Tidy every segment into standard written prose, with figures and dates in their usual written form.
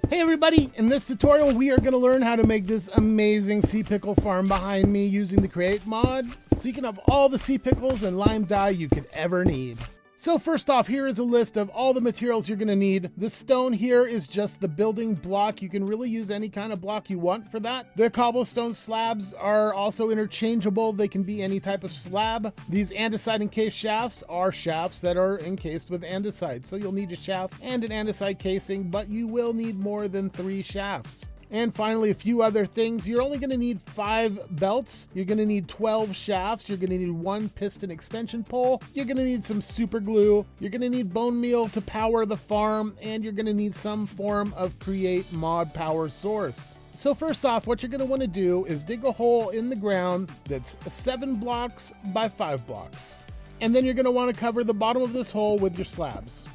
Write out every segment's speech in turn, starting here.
Hey everybody, in this tutorial we are going to learn how to make this amazing sea pickle farm behind me using the create mod, so you can have all the sea pickles and lime dye you could ever need. So first off, here is a list of all the materials you're going to need. The stone here is just the building block. You can really use any kind of block you want for that. The cobblestone slabs are also interchangeable. They can be any type of slab. These andesite encased shafts are shafts that are encased with andesite. So you'll need a shaft and an andesite casing, but you will need more than 3 shafts. And finally, a few other things. You're only going to need 5 belts. You're going to need 12 shafts. You're going to need 1 piston extension pole. You're going to need some super glue. You're going to need bone meal to power the farm. And you're going to need some form of create mod power source. So first off, what you're going to want to do is dig a hole in the ground that's 7 blocks by 5 blocks. And then you're going to want to cover the bottom of this hole with your slabs.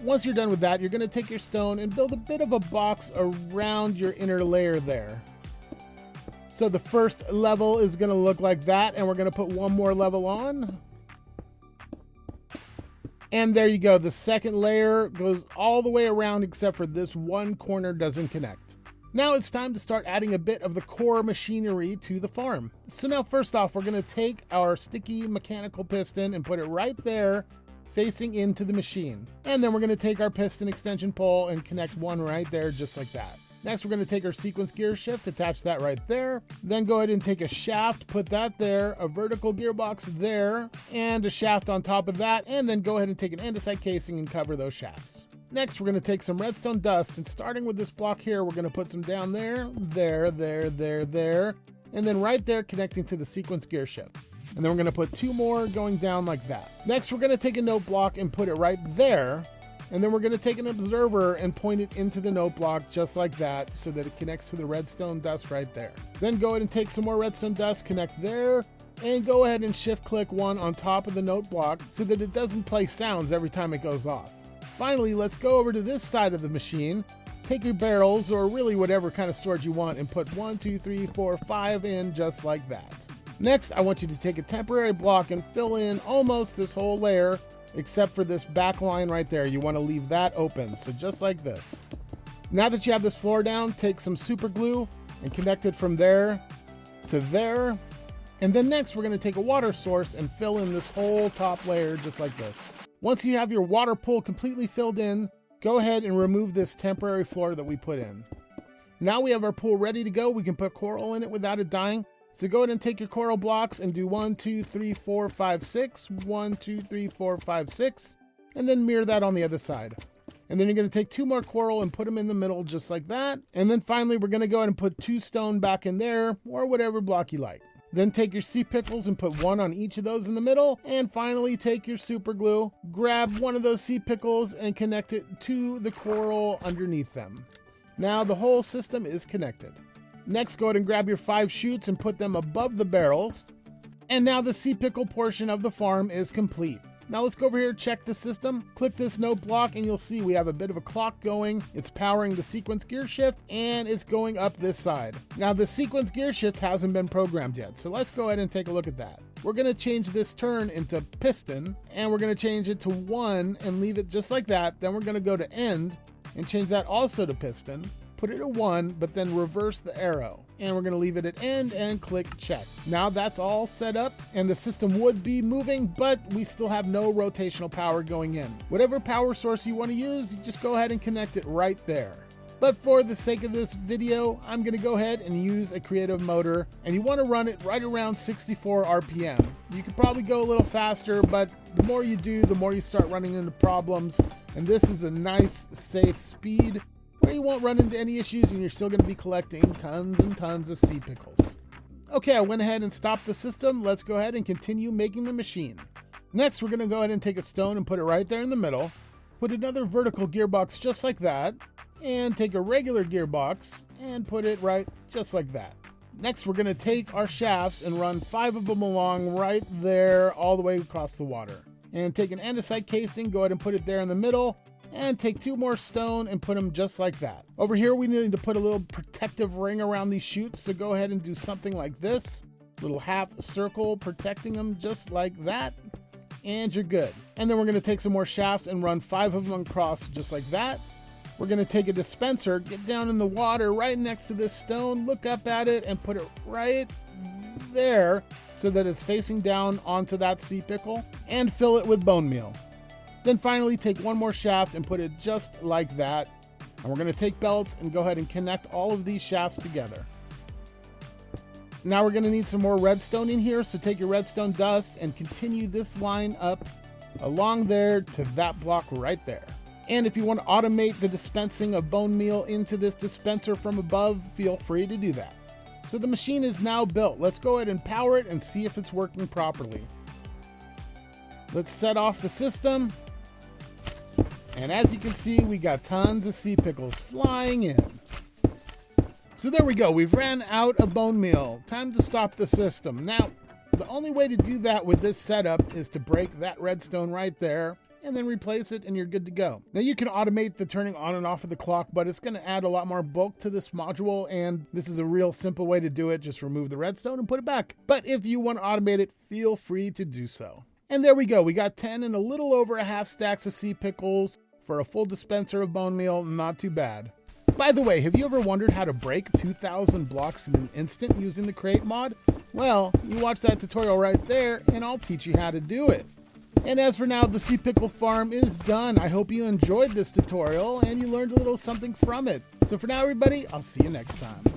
Once you're done with that, you're going to take your stone and build a bit of a box around your inner layer there. So the first level is going to look like that, and we're going to put one more level on. And there you go. The second layer goes all the way around except for this one corner doesn't connect. Now it's time to start adding a bit of the core machinery to the farm. So now first off, we're going to take our sticky mechanical piston and put it right there, facing into the machine. And then we're going to take our piston extension pole and connect one right there, just like that. Next, we're going to take our sequence gear shift, attach that right there. Then go ahead and take a shaft, put that there, a vertical gearbox there, and a shaft on top of that. And then go ahead and take an andesite casing and cover those shafts. Next, we're going to take some redstone dust, and starting with this block here, we're going to put some down there, there, and then right there connecting to the sequence gear shift. And then we're going to put 2 more going down like that. Next, we're going to take a note block and put it right there. And then we're going to take an observer and point it into the note block just like that so that it connects to the redstone dust right there. Then go ahead and take some more redstone dust, connect there, and go ahead and shift click one on top of the note block so that it doesn't play sounds every time it goes off. Finally, let's go over to this side of the machine. Take your barrels, or really whatever kind of storage you want, and put 1, 2, 3, 4, 5 in just like that. Next, I want you to take a temporary block and fill in almost this whole layer, except for this back line right there. You want to leave that open, so just like this. Now that you have this floor down, take some super glue and connect it from there to there. And then next, we're going to take a water source and fill in this whole top layer just like this. Once you have your water pool completely filled in, go ahead and remove this temporary floor that we put in. Now we have our pool ready to go. We can put coral in it without it dying. So go ahead and take your coral blocks and do 1, 2, 3, 4, 5, 6, 1, 2, 3, 4, 5, 6, and then mirror that on the other side. And then you're going to take 2 more coral and put them in the middle just like that. And then finally, we're going to go ahead and put 2 stone back in there, or whatever block you like. Then take your sea pickles and put 1 on each of those in the middle. And finally, take your super glue, grab one of those sea pickles and connect it to the coral underneath them. Now the whole system is connected. Next, go ahead and grab your 5 chutes and put them above the barrels. And now the sea pickle portion of the farm is complete. Now let's go over here, check the system, click this note block, and you'll see we have a bit of a clock going. It's powering the sequence gear shift, and it's going up this side. Now the sequence gear shift hasn't been programmed yet, so let's go ahead and take a look at that. We're going to change this turn into piston, and we're going to change it to 1 and leave it just like that. Then we're going to go to end and change that also to piston. Put it at 1, but then reverse the arrow. And we're going to leave it at end and click check. Now that's all set up, and the system would be moving, but we still have no rotational power going in. Whatever power source you want to use, you just go ahead and connect it right there. But for the sake of this video, I'm going to go ahead and use a creative motor, and you want to run it right around 64 RPM. You could probably go a little faster, but the more you do, the more you start running into problems, and this is a nice, safe speed where you won't run into any issues and you're still going to be collecting tons and tons of sea pickles. Okay, I went ahead and stopped the system. Let's go ahead and continue making the machine. Next, we're going to go ahead and take a stone and put it right there in the middle. Put another vertical gearbox just like that. And take a regular gearbox and put it right just like that. Next, we're going to take our shafts and run 5 of them along right there all the way across the water. And take an andesite casing, go ahead and put it there in the middle. And take 2 more stone and put them just like that. Over here, we need to put a little protective ring around these chutes, so go ahead and do something like this. Little half circle protecting them just like that, and you're good. And then we're going to take some more shafts and run 5 of them across just like that. We're going to take a dispenser, get down in the water right next to this stone, look up at it, and put it right there so that it's facing down onto that sea pickle, and fill it with bone meal. Then finally take one more shaft and put it just like that. And we're going to take belts and go ahead and connect all of these shafts together. Now we're going to need some more redstone in here, so take your redstone dust and continue this line up along there to that block right there. And if you want to automate the dispensing of bone meal into this dispenser from above, feel free to do that. So the machine is now built. Let's go ahead and power it and see if it's working properly. Let's set off the system. And as you can see, we got tons of sea pickles flying in. So there we go, we've ran out of bone meal. Time to stop the system. Now, the only way to do that with this setup is to break that redstone right there and then replace it and you're good to go. Now you can automate the turning on and off of the clock, but it's going to add a lot more bulk to this module, and this is a real simple way to do it. Just remove the redstone and put it back. But if you want to automate it, feel free to do so. And there we go, we got 10 and a little over a half stacks of sea pickles for a full dispenser of bone meal. Not too bad. By the way, have you ever wondered how to break 2,000 blocks in an instant using the Create mod? Well, you watch that tutorial right there and I'll teach you how to do it. And as for now, the sea pickle farm is done. I hope you enjoyed this tutorial and you learned a little something from it. So for now, everybody, I'll see you next time.